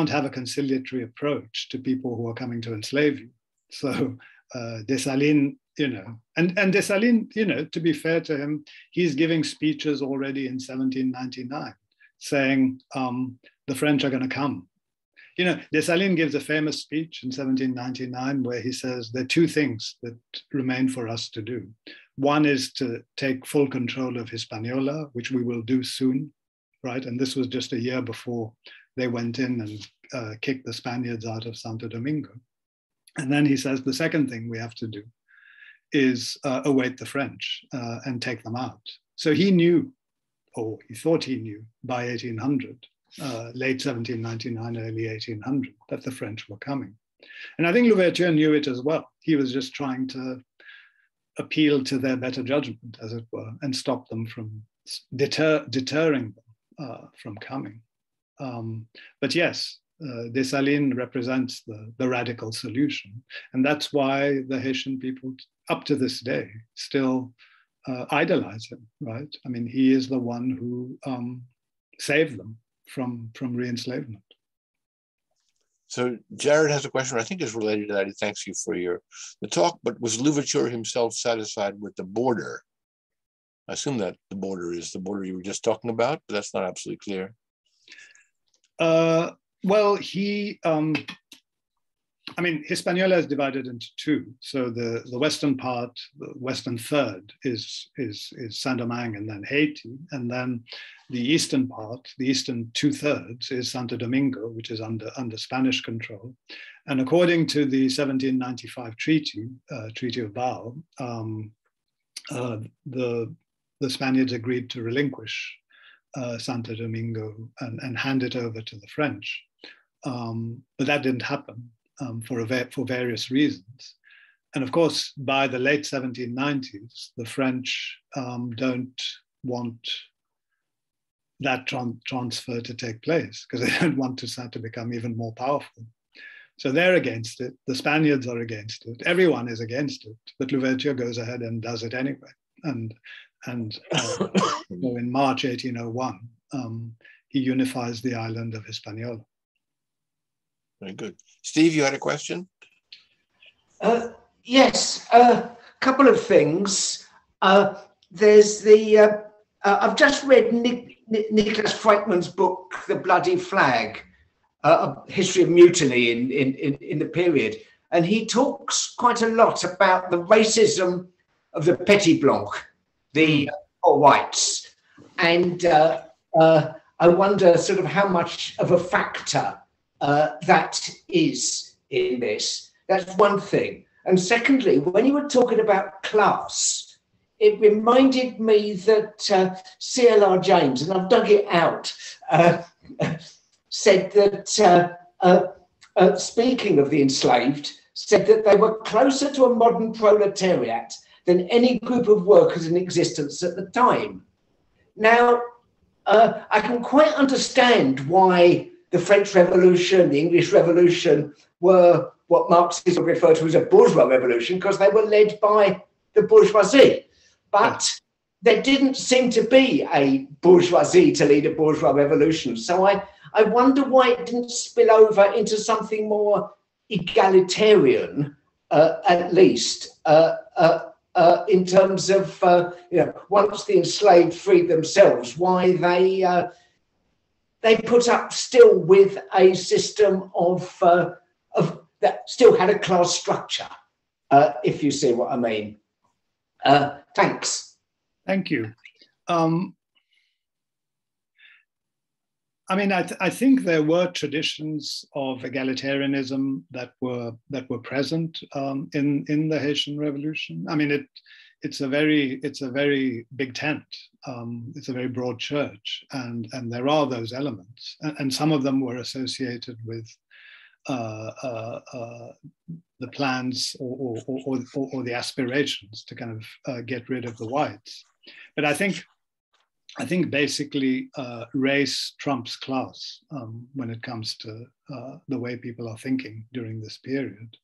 have a conciliatory approach to people who are coming to enslave you. So Dessalines, and Dessalines, to be fair to him, he's giving speeches already in 1799, saying the French are going to come. Dessalines gives a famous speech in 1799 where he says there are two things that remain for us to do. One is to take full control of Hispaniola, which we will do soon, right? And this was just a year before they went in and kicked the Spaniards out of Saint-Domingue. And then he says the second thing we have to do is await the French and take them out. So he knew, or he thought he knew, by 1800, late 1799, early 1800, that the French were coming. And I think Louverture knew it as well. He was just trying to appeal to their better judgment, as it were, and stop them from deterring them from coming. But yes, Dessalines represents the radical solution. And that's why the Haitian people, up to this day, still idolize him, right? I mean, he is the one who saved them from re-enslavement. So Jared has a question I think is related to that. He thanks you for the talk, but was Louverture himself satisfied with the border? I assume that the border is the border you were just talking about, but that's not absolutely clear. Well, Hispaniola is divided into two. So the western part, the western third is Saint-Domingue and then Haiti. And then the eastern part, the eastern 2/3 is Saint-Domingue, which is under Spanish control. And according to the 1795 treaty, Treaty of Vodou, the Spaniards agreed to relinquish Saint-Domingue and hand it over to the French. But that didn't happen. For various reasons. And of course, by the late 1790s, the French don't want that transfer to take place because they don't want Toussaint to become even more powerful. So they're against it. The Spaniards are against it. Everyone is against it. But Louverture goes ahead and does it anyway. And in March 1801, he unifies the island of Hispaniola. Very good. Steve, you had a question? Yes, a couple of things. There's the, I've just read Nicholas Freitman's book, The Bloody Flag, A History of Mutiny in the period. And he talks quite a lot about the racism of the Petit Blanc, the poor whites. And I wonder sort of how much of a factor that is in this. That's one thing. And secondly, when you were talking about class, it reminded me that C.L.R. James, and I've dug it out, said that, speaking of the enslaved, said that they were closer to a modern proletariat than any group of workers in existence at the time. Now, I can quite understand why the French Revolution, the English Revolution were what Marxists would refer to as a bourgeois revolution because they were led by the bourgeoisie. But there didn't seem to be a bourgeoisie to lead a bourgeois revolution. So I wonder why it didn't spill over into something more egalitarian, at least, in terms of, once the enslaved freed themselves, why they put up still with a system of that still had a class structure, if you see what I mean. Thanks. Thank you. I think there were traditions of egalitarianism that were present in the Haitian Revolution. It's a very big tent. It's a very broad church, and there are those elements, and some of them were associated with the plans or the aspirations to kind of get rid of the whites. But I think basically race trumps class when it comes to the way people are thinking during this period.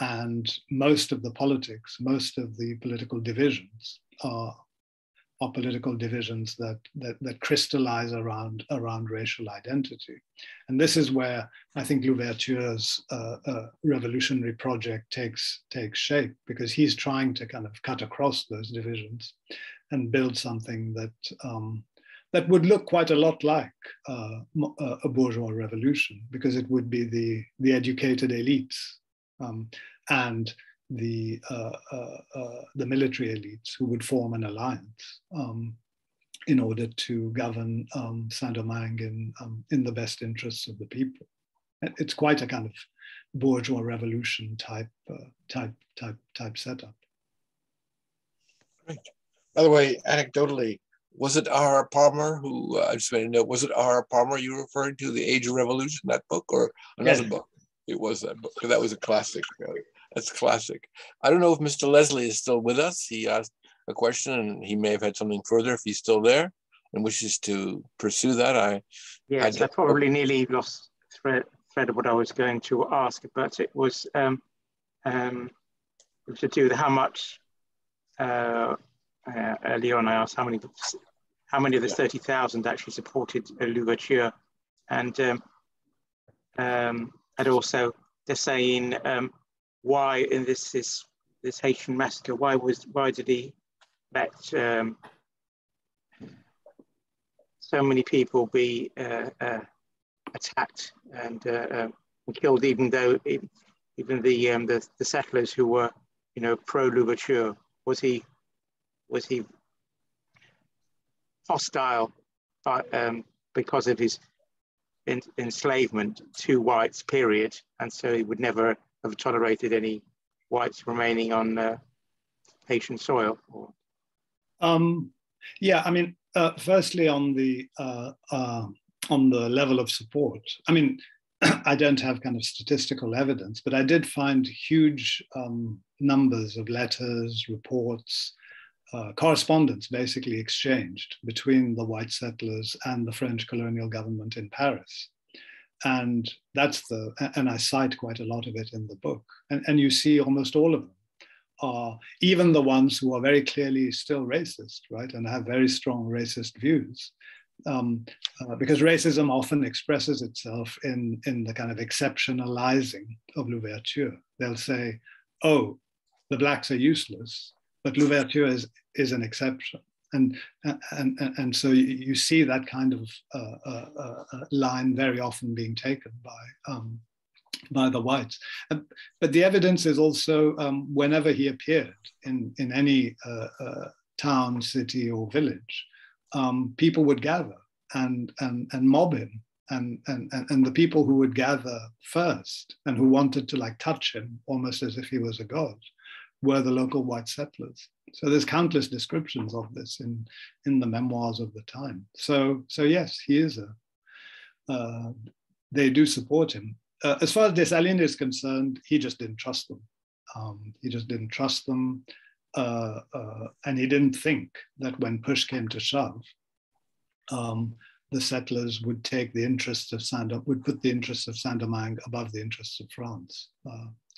And most of the politics, most of the political divisions are political divisions that crystallize around racial identity. And this is where I think Louverture's revolutionary project takes shape, because he's trying to kind of cut across those divisions and build something that would look quite a lot like a bourgeois revolution, because it would be the educated elites and the military elites who would form an alliance in order to govern Saint-Domingue in the best interests of the people. It's quite a kind of bourgeois revolution type setup. Great. By the way, anecdotally, was it R.R. Palmer who, I just made a note, was it R.R. Palmer you were referring to, The Age of Revolution, that book, or another book? It was that book, because that was a classic. That's classic. I don't know if Mr. Leslie is still with us. He asked a question and he may have had something further if he's still there and wishes to pursue that. Yes, I probably nearly lost thread of what I was going to ask, but it was to do with how much, early on I asked how many of the 30,000 actually supported Louverture, and and also they're saying why in this Haitian massacre, why did he let so many people be attacked and killed, even though even the settlers who were, you know, pro Louverture? Was he hostile because of his enslavement to whites, period, and so he would never have tolerated any whites remaining on Haitian soil? Or? Yeah, I mean, firstly on the level of support, I mean, I don't have kind of statistical evidence, but I did find huge numbers of letters, reports, correspondence basically exchanged between the white settlers and the French colonial government in Paris. And and I cite quite a lot of it in the book. And you see almost all of them are even the ones who are very clearly still racist, right? And have very strong racist views. Because racism often expresses itself in the kind of exceptionalizing of Louverture. They'll say, oh, the blacks are useless, but Louverture is an exception. And so you see that kind of line very often being taken by the whites. But the evidence is also whenever he appeared in any town, city, or village, people would gather and mob him. And the people who would gather first and who wanted to like touch him almost as if he was a god were the local white settlers. So there's countless descriptions of this in the memoirs of the time. So yes, he is they do support him. As far as Dessalines is concerned, he just didn't trust them. He just didn't trust them. And he didn't think that when push came to shove, the settlers would take the interests of would put the interests of Saint-Domingue above the interests of France.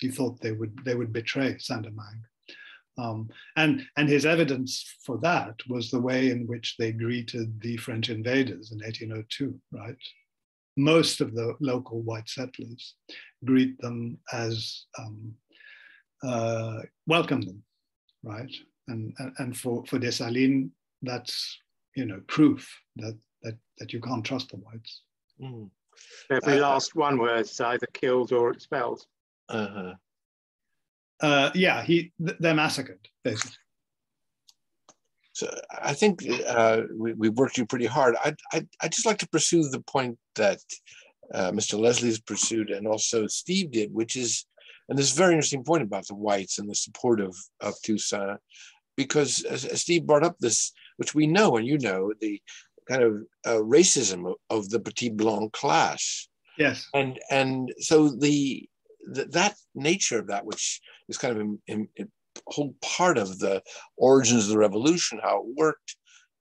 He thought they would betray Saint-Domingue. And his evidence for that was the way in which they greeted the French invaders in 1802, right? Most of the local white settlers greet them as welcome them, right? And for Dessalines, that's, you know, proof that you can't trust the whites. Mm. Every last one was either killed or expelled. Yeah, they're massacred, basically. So I think we've worked you pretty hard. I'd just like to pursue the point that Mr. Leslie's pursued and also Steve did, which is, and this very interesting point about the whites and the support of Toussaint, because as Steve brought up this, which we know and you know, the kind of racism of the petit blanc class. Yes. And so that nature of that, which is kind of a whole part of the origins of the revolution, how it worked,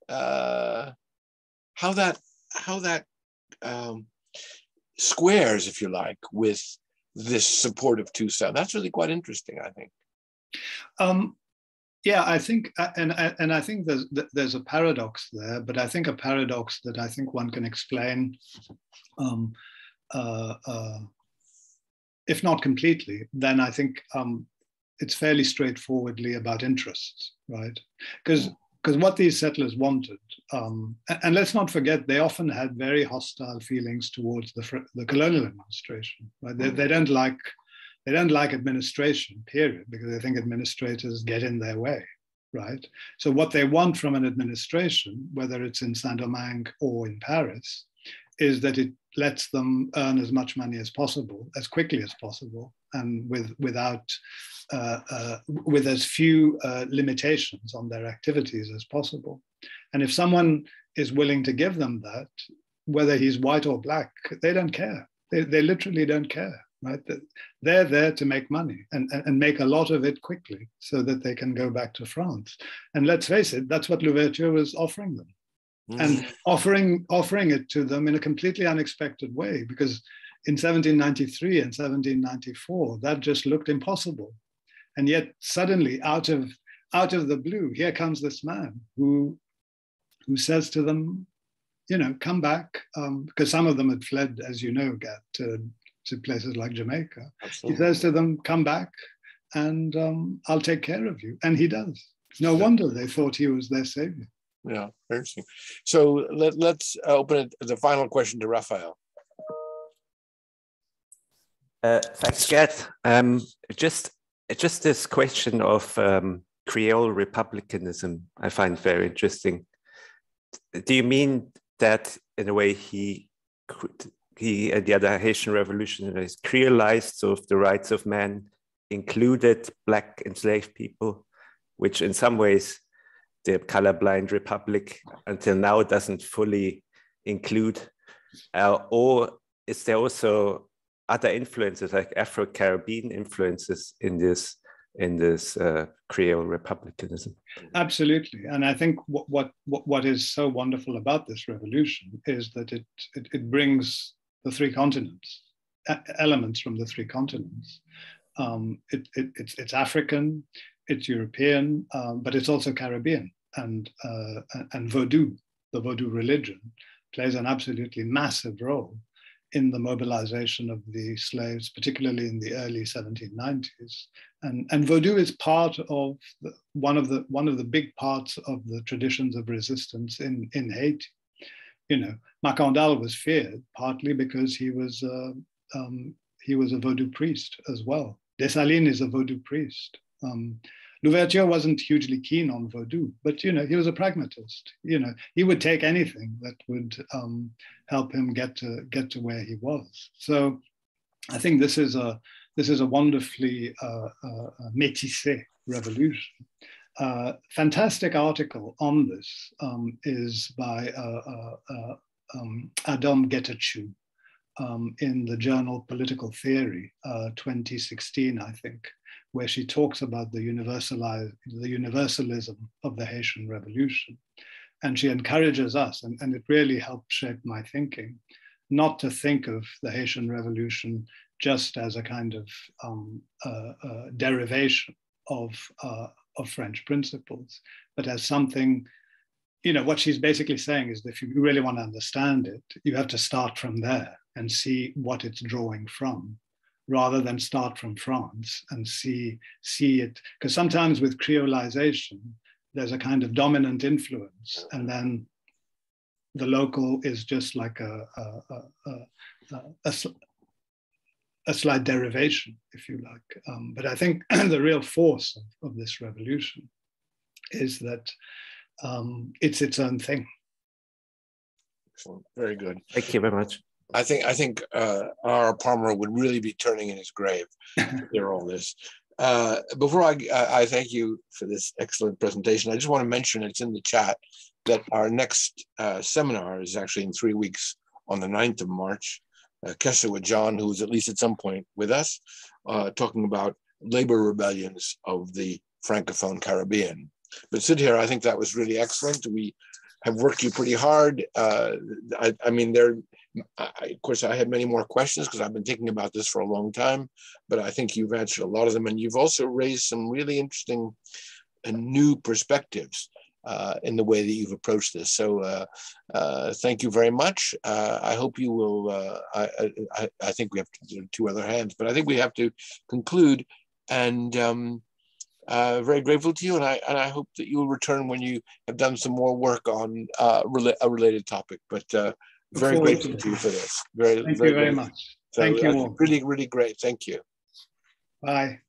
how that squares, if you like, with this support of Toussaint. That's really quite interesting, I think. Yeah, I think, and I think there's a paradox there, but I think a paradox that I think one can explain, if not completely, then I think it's fairly straightforwardly about interests, right? Because what these settlers wanted, and let's not forget, they often had very hostile feelings towards the colonial administration, right? They don't like administration, period, because they think administrators get in their way, right? So what they want from an administration, whether it's in Saint-Domingue or in Paris, is that it lets them earn as much money as possible, as quickly as possible, and with as few limitations on their activities as possible. And if someone is willing to give them that, whether he's white or black, they don't care. They literally don't care. Right? They're there to make money and make a lot of it quickly so that they can go back to France. And let's face it, that's what Louverture was offering them. And offering it to them in a completely unexpected way, because in 1793 and 1794, that just looked impossible. And yet suddenly out of the blue, here comes this man who says to them, you know, come back, because some of them had fled, as you know, Gat, to to places like Jamaica. Absolutely. He says to them, come back and I'll take care of you. And he does. No wonder they thought he was their savior. Yeah, very interesting. So let's open it as a final question to Raphael. Thanks, Gerd. Just this question of Creole republicanism, I find very interesting. Do you mean that in a way he and the other Haitian revolutionaries creolized sort of the rights of man, included Black enslaved people, which in some ways the colorblind republic until now doesn't fully include, or is there also other influences like Afro-Caribbean influences in this Creole republicanism? Absolutely, and I think what is so wonderful about this revolution is that it brings the three continents, elements from the three continents. It's African, it's European, but it's also Caribbean, and Vodou, the Vodou religion, plays an absolutely massive role in the mobilization of the slaves, particularly in the early 1790s. And Vodou is part of one of the big parts of the traditions of resistance in Haiti. You know, Macandal was feared partly because he was a Vodou priest as well. Dessalines is a Vodou priest. Louverture wasn't hugely keen on Vodou, but you know, he was a pragmatist. You know, he would take anything that would help him get to where he was. So I think this is a wonderfully métissé revolution. Fantastic article on this is by Adam Getachew in the journal Political Theory, 2016, I think, where she talks about the universalism of the Haitian Revolution. And she encourages us, and it really helped shape my thinking, not to think of the Haitian Revolution just as a kind of derivation of French principles, but as something, you know, what she's basically saying is that if you really want to understand it, you have to start from there and see what it's drawing from, rather than start from France and see it. Because sometimes with creolization, there's a kind of dominant influence, and then the local is just like a slight derivation, if you like. But I think the real force of this revolution is that it's its own thing. Excellent. Very good. Thank you very much. I think R. Palmer would really be turning in his grave to hear all this. Before I thank you for this excellent presentation, I just want to mention, it's in the chat, that our next seminar is actually in 3 weeks on the 9th of March. Kessa with John, who was at least at some point with us, talking about labor rebellions of the Francophone Caribbean. But Sudhir, I think that was really excellent. We have worked you pretty hard. I mean, of course, I had many more questions because I've been thinking about this for a long time, but I think you've answered a lot of them, and you've also raised some really interesting and new perspectives in the way that you've approached this. So thank you very much. I hope you will, I think we have to do 2 other hands, but I think we have to conclude, and very grateful to you, and I hope that you'll return when you have done some more work on a related topic, but very grateful to you for this. Thank you very much. So, thank you all. Really, really great. Thank you. Bye.